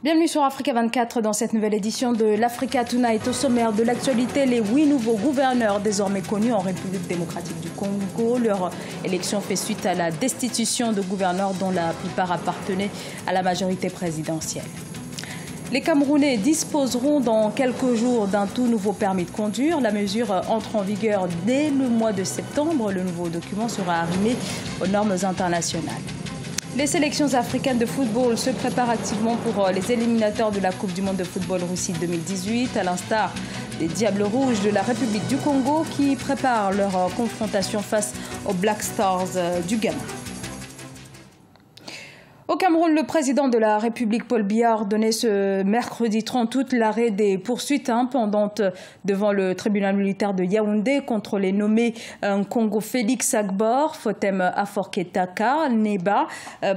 Bienvenue sur Africa 24 dans cette nouvelle édition de l'Africa Tonight. Au sommaire de l'actualité, les 8 nouveaux gouverneurs désormais connus en République démocratique du Congo. Leur élection fait suite à la destitution de gouverneurs dont la plupart appartenaient à la majorité présidentielle. Les Camerounais disposeront dans quelques jours d'un tout nouveau permis de conduire. La mesure entre en vigueur dès le mois de septembre. Le nouveau document sera arrimé aux normes internationales. Les sélections africaines de football se préparent activement pour les éliminateurs de la Coupe du monde de football Russie 2018, à l'instar des Diables Rouges de la République du Congo qui préparent leur confrontation face aux Black Stars du Ghana. Au Cameroun, le président de la République, Paul Biya, a ordonné ce mercredi 30 août l'arrêt des poursuites pendantes devant le tribunal militaire de Yaoundé contre les nommés Congo Félix Agbor, Fotem Aforketaka, Neba,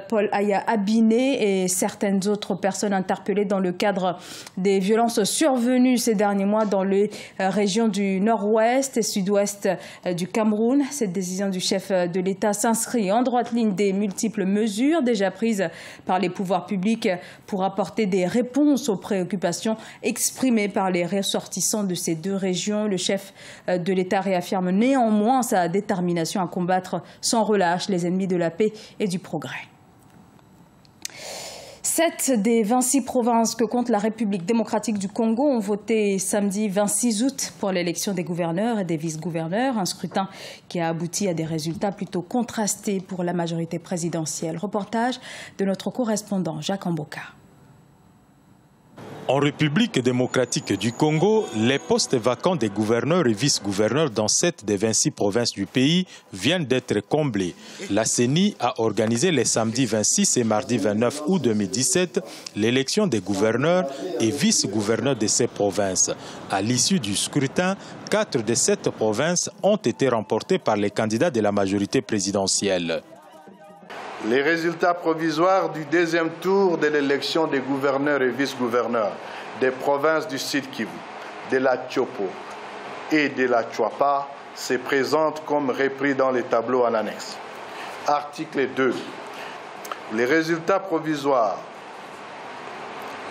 Paul Aya Abiné et certaines autres personnes interpellées dans le cadre des violences survenues ces derniers mois dans les régions du nord-ouest et sud-ouest du Cameroun. Cette décision du chef de l'État s'inscrit en droite ligne des multiples mesures déjà prises par les pouvoirs publics pour apporter des réponses aux préoccupations exprimées par les ressortissants de ces deux régions. Le chef de l'État réaffirme néanmoins sa détermination à combattre sans relâche les ennemis de la paix et du progrès. 7 des 26 provinces que compte la République démocratique du Congo ont voté samedi 26 août pour l'élection des gouverneurs et des vice-gouverneurs, un scrutin qui a abouti à des résultats plutôt contrastés pour la majorité présidentielle. Reportage de notre correspondant Jacques Amboka. En République démocratique du Congo, les postes vacants des gouverneurs et vice-gouverneurs dans 7 des 26 provinces du pays viennent d'être comblés. La CENI a organisé les samedis 26 et mardi 29 août 2017 l'élection des gouverneurs et vice-gouverneurs de ces provinces. À l'issue du scrutin, 4 des 7 provinces ont été remportées par les candidats de la majorité présidentielle. Les résultats provisoires du deuxième tour de l'élection des gouverneurs et vice-gouverneurs des provinces du Sud Kivu, de la Tchopo et de la Tchouapa se présentent comme repris dans les tableaux en annexe. Article 2. Les résultats provisoires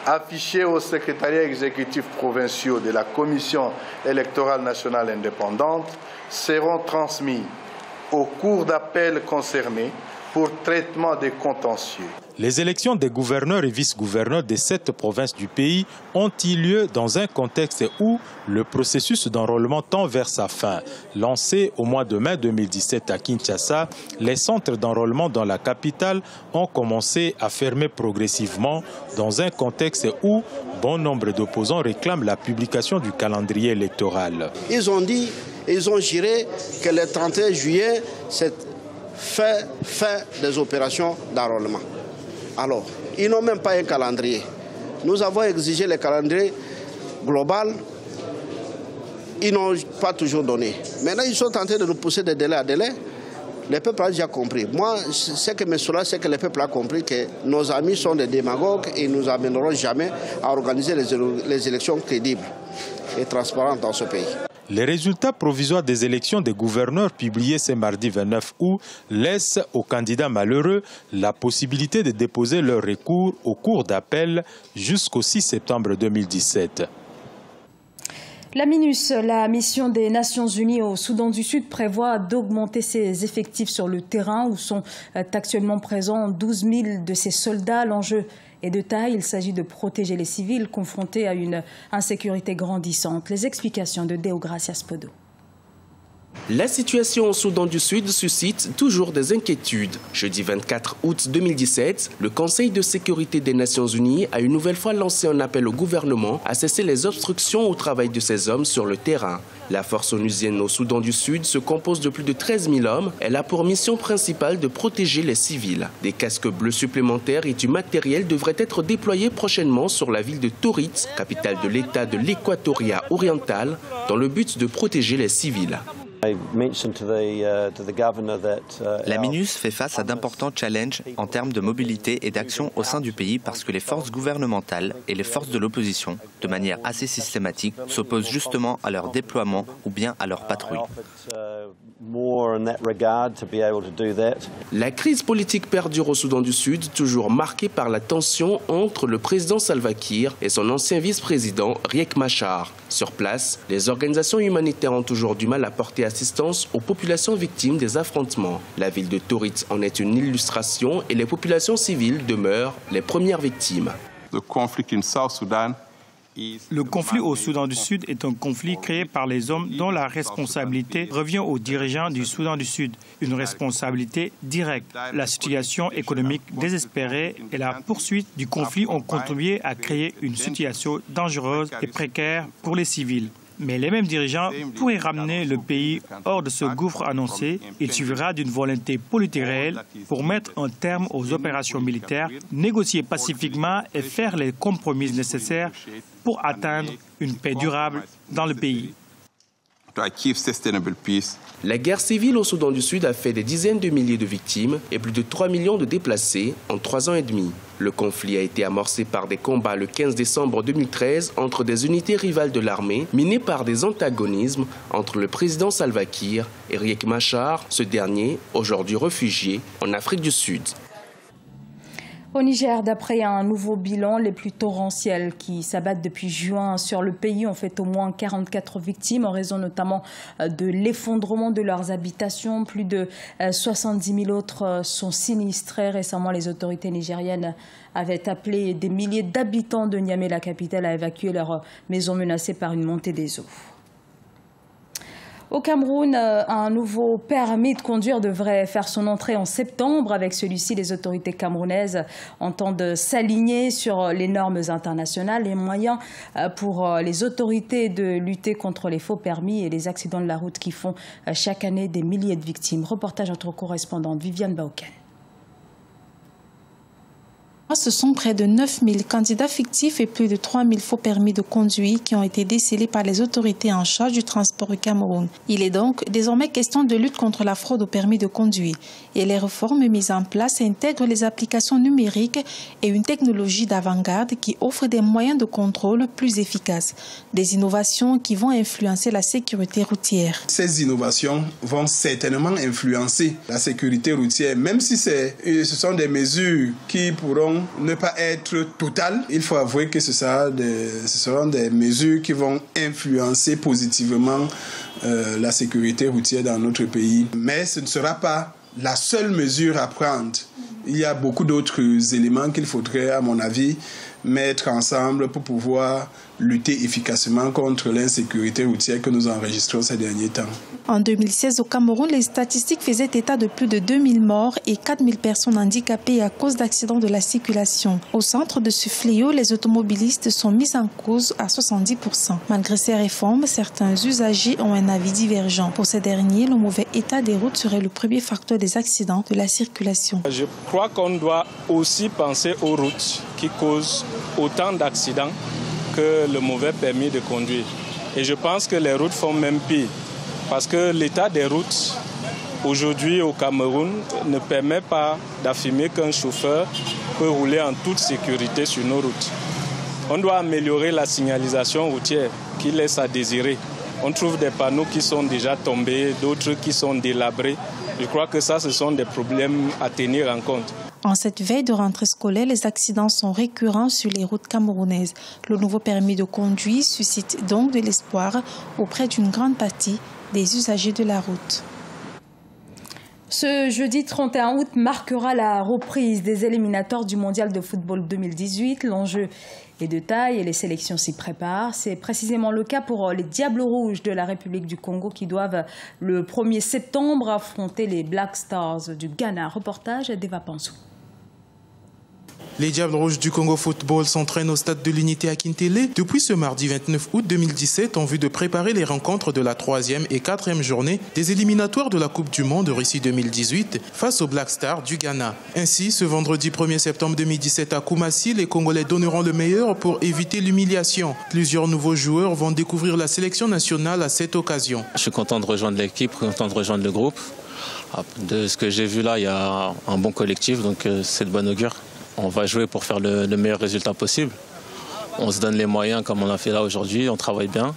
affichés au secrétariat exécutif provincial de la Commission électorale nationale indépendante seront transmis aux cours d'appel concernées pour traitement des contentieux. Les élections des gouverneurs et vice-gouverneurs des 7 provinces du pays ont eu lieu dans un contexte où le processus d'enrôlement tend vers sa fin. Lancé au mois de mai 2017 à Kinshasa, les centres d'enrôlement dans la capitale ont commencé à fermer progressivement dans un contexte où bon nombre d'opposants réclament la publication du calendrier électoral. Ils ont juré que le 31 juillet, c'est fin des opérations d'enrôlement. Alors, ils n'ont même pas un calendrier. Nous avons exigé le calendrier global. Ils n'ont pas toujours donné. Maintenant, ils sont en train de nous pousser de délai à délai. Le peuple a déjà compris. Moi, ce que me soulage, c'est que le peuple a compris que nos amis sont des démagogues et nous n'amèneront jamais à organiser les élections crédibles et transparentes dans ce pays. Les résultats provisoires des élections des gouverneurs publiés ce mardi 29 août laissent aux candidats malheureux la possibilité de déposer leur recours au cours d'appel jusqu'au 6 septembre 2017. La MINUS, la mission des Nations Unies au Soudan du Sud, prévoit d'augmenter ses effectifs sur le terrain où sont actuellement présents 12 000 de ses soldats. L'enjeu est de taille. Il s'agit de protéger les civils confrontés à une insécurité grandissante. Les explications de Deogracias Podo. La situation au Soudan du Sud suscite toujours des inquiétudes. Jeudi 24 août 2017, le Conseil de sécurité des Nations Unies a une nouvelle fois lancé un appel au gouvernement à cesser les obstructions au travail de ses hommes sur le terrain. La force onusienne au Soudan du Sud se compose de plus de 13 000 hommes. Elle a pour mission principale de protéger les civils. Des casques bleus supplémentaires et du matériel devraient être déployés prochainement sur la ville de Torit, capitale de l'État de l'Équatoria oriental, dans le but de protéger les civils. La MINUS fait face à d'importants challenges en termes de mobilité et d'action au sein du pays parce que les forces gouvernementales et les forces de l'opposition, de manière assez systématique, s'opposent justement à leur déploiement ou bien à leur patrouille. La crise politique perdure au Soudan du Sud, toujours marquée par la tension entre le président Salva Kiir et son ancien vice-président Riek Machar. Sur place, les organisations humanitaires ont toujours du mal à porter assistance aux populations victimes des affrontements. La ville de Torit en est une illustration et les populations civiles demeurent les premières victimes. Le conflit au Soudan du Sud est un conflit créé par les hommes dont la responsabilité revient aux dirigeants du Soudan du Sud, une responsabilité directe. La situation économique désespérée et la poursuite du conflit ont contribué à créer une situation dangereuse et précaire pour les civils. Mais les mêmes dirigeants pourraient ramener le pays hors de ce gouffre annoncé. Il suffira d'une volonté politique réelle pour mettre un terme aux opérations militaires, négocier pacifiquement et faire les compromis nécessaires pour atteindre une paix durable dans le pays. La guerre civile au Soudan du Sud a fait des dizaines de milliers de victimes et plus de 3 millions de déplacés en 3 ans et demi. Le conflit a été amorcé par des combats le 15 décembre 2013 entre des unités rivales de l'armée, minées par des antagonismes entre le président Salva Kiir et Riek Machar, ce dernier, aujourd'hui réfugié en Afrique du Sud. Au Niger, d'après un nouveau bilan, les pluies torrentielles qui s'abattent depuis juin sur le pays ont fait au moins 44 victimes en raison notamment de l'effondrement de leurs habitations. Plus de 70 000 autres sont sinistrés. Récemment, les autorités nigériennes avaient appelé des milliers d'habitants de Niamey, la capitale, à évacuer leurs maisons menacées par une montée des eaux. Au Cameroun, un nouveau permis de conduire devrait faire son entrée en septembre. Avec celui-ci, les autorités camerounaises entendent s'aligner sur les normes internationales. Les moyens pour les autorités de lutter contre les faux permis et les accidents de la route qui font chaque année des milliers de victimes. Reportage à notre correspondante Viviane Bauken. Ce sont près de 9 000 candidats fictifs et plus de 3 000 faux permis de conduire qui ont été décelés par les autorités en charge du transport au Cameroun. Il est donc désormais question de lutte contre la fraude au permis de conduire. Et les réformes mises en place intègrent les applications numériques et une technologie d'avant-garde qui offre des moyens de contrôle plus efficaces. Des innovations qui vont influencer la sécurité routière. Ces innovations vont certainement influencer la sécurité routière, même si ce sont des mesures qui pourront ne pas être totales. Il faut avouer que ce seront des mesures qui vont influencer positivement la sécurité routière dans notre pays. Mais ce ne sera pas la seule mesure à prendre. Il y a beaucoup d'autres éléments qu'il faudrait, à mon avis, mettre ensemble pour pouvoir lutter efficacement contre l'insécurité routière que nous enregistrons ces derniers temps. En 2016, au Cameroun, les statistiques faisaient état de plus de 2000 morts et 4000 personnes handicapées à cause d'accidents de la circulation. Au centre de ce fléau, les automobilistes sont mis en cause à 70%. Malgré ces réformes, certains usagers ont un avis divergent. Pour ces derniers, le mauvais état des routes serait le premier facteur des accidents de la circulation. Je crois qu'on doit aussi penser aux routes qui causent autant d'accidents que le mauvais permis de conduire. Et je pense que les routes font même pire. Parce que l'état des routes, aujourd'hui au Cameroun, ne permet pas d'affirmer qu'un chauffeur peut rouler en toute sécurité sur nos routes. On doit améliorer la signalisation routière qui laisse à désirer. On trouve des panneaux qui sont déjà tombés, d'autres qui sont délabrés. Je crois que ça, ce sont des problèmes à tenir en compte. En cette veille de rentrée scolaire, les accidents sont récurrents sur les routes camerounaises. Le nouveau permis de conduire suscite donc de l'espoir auprès d'une grande partie des usagers de la route. Ce jeudi 31 août marquera la reprise des éliminatoires du Mondial de football 2018. L'enjeu est de taille et les sélections s'y préparent. C'est précisément le cas pour les Diables Rouges de la République du Congo qui doivent le 1er septembre affronter les Black Stars du Ghana. Reportage d'Eva Pansou. Les Diables Rouges du Congo Football s'entraînent au stade de l'Unité à Kintélé depuis ce mardi 29 août 2017 en vue de préparer les rencontres de la 3e et 4e journée des éliminatoires de la Coupe du Monde Russie 2018 face aux Black Stars du Ghana. Ainsi, ce vendredi 1er septembre 2017 à Koumassi, les Congolais donneront le meilleur pour éviter l'humiliation. Plusieurs nouveaux joueurs vont découvrir la sélection nationale à cette occasion. Je suis content de rejoindre l'équipe, content de rejoindre le groupe. De ce que j'ai vu là, il y a un bon collectif, donc c'est de bon augure. On va jouer pour faire le meilleur résultat possible. On se donne les moyens comme on a fait là aujourd'hui, on travaille bien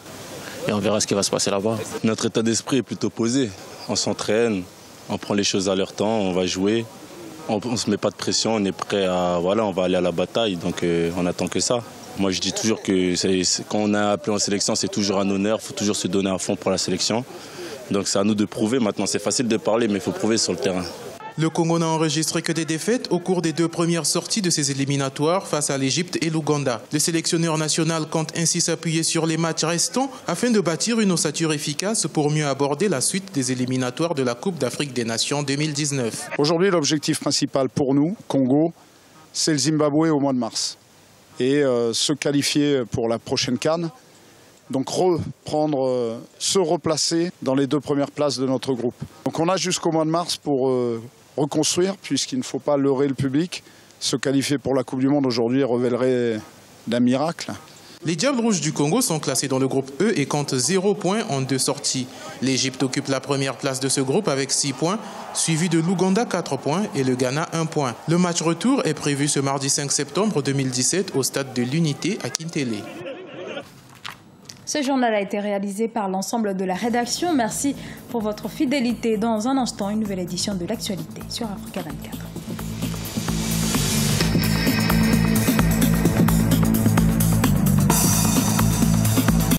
et on verra ce qui va se passer là-bas. Notre état d'esprit est plutôt posé. on s'entraîne, on prend les choses à leur temps, on va jouer. On ne se met pas de pression, on est prêt à... Voilà, on va aller à la bataille, donc on n'attend que ça. Moi, je dis toujours que quand on a appelé en sélection, c'est toujours un honneur, il faut toujours se donner à fond pour la sélection. Donc c'est à nous de prouver maintenant. C'est facile de parler, mais il faut prouver sur le terrain. Le Congo n'a enregistré que des défaites au cours des 2 premières sorties de ses éliminatoires face à l'Égypte et l'Ouganda. Le sélectionneur national compte ainsi s'appuyer sur les matchs restants afin de bâtir une ossature efficace pour mieux aborder la suite des éliminatoires de la Coupe d'Afrique des Nations 2019. Aujourd'hui, l'objectif principal pour nous, Congo, c'est le Zimbabwe au mois de mars. Et se qualifier pour la prochaine CAN. Donc se replacer dans les 2 premières places de notre groupe. Donc on a jusqu'au mois de mars pour reconstruire, puisqu'il ne faut pas leurrer le public. Se qualifier pour la Coupe du Monde aujourd'hui révélerait d'un miracle. Les Diables Rouges du Congo sont classés dans le groupe E et comptent 0 points en 2 sorties. L'Égypte occupe la première place de ce groupe avec 6 points, suivi de l'Ouganda 4 points et le Ghana 1 point. Le match retour est prévu ce mardi 5 septembre 2017 au stade de l'Unité à Kintélé. Ce journal a été réalisé par l'ensemble de la rédaction. Merci pour votre fidélité. Dans un instant, une nouvelle édition de l'actualité sur Africa 24.